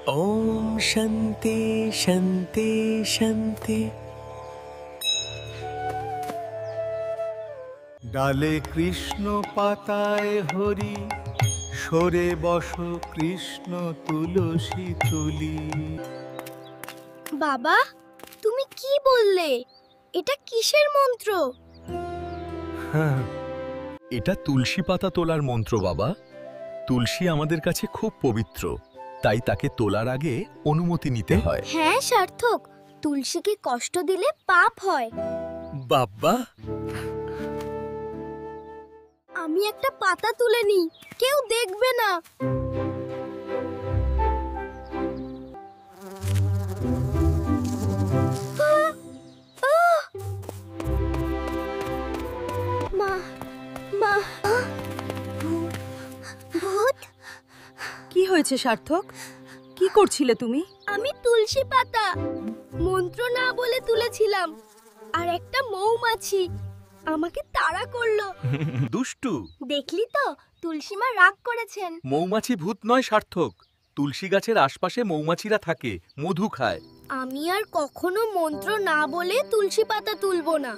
ओम शांति शांति शांति। ডালে কৃষ্ণ পাতায় হরি, সরে বসো কৃষ্ণ তুলসী তুলি। বাবা, তুমি কি বললে? এটা কিসের মন্ত্র? হ্যাঁ, এটা তুলসী পাতা তোলার মন্ত্র বাবা। তুলসী আমাদের কাছে খুব পবিত্র, তাই তাকে তোলার আগে অনুমতি নিতে হয়। হ্যাঁ সার্থক, তুলসীকে কষ্ট দিলে পাপ হয়। বাবা, আমি একটা পাতা তুলে নিই, কেউ দেখবে না। মা মা, ভূত। কি হয়েছে সার্থক? কি করছিলে তুমি? আমি তুলসী পাতা মন্ত্র না বলে তুলেছিলাম, আর একটা মৌমাছি আমাকে তাড়া করলো। দুষ্টু। দেখলি তো, তুলসী মা রাগ করেছেন। মৌমাছি ভূত নয় সার্থক, তুলসী গাছের আশপাশে মৌমাছিরা থাকে, মধু খায়। আমি আর কখনো মন্ত্র না বলে তুলসী পাতা তুলবো না।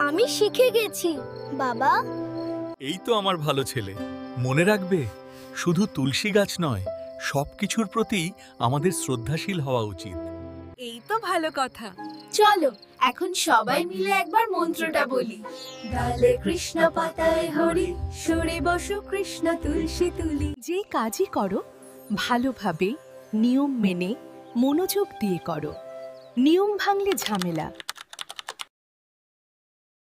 আমি শিখে গেছি বাবা। এই তো আমার ভালো ছেলে, মনে রাখবে শুধু তুলসী গাছ নয়, সবকিছুর প্রতি আমাদের শ্রদ্ধাশীল হওয়া উচিত। এই তো ভালো কথা। চলো এখন সবাই মিলে একবার মন্ত্রটা বলি। ডালে কৃষ্ণ পাতায় হরি, সরে বসো কৃষ্ণ তুলসী তুলি। যে কাজই করো ভালোভাবে, নিয়ম মেনে, মনোযোগ দিয়ে করো। নিয়ম ভাঙলে ঝামেলা,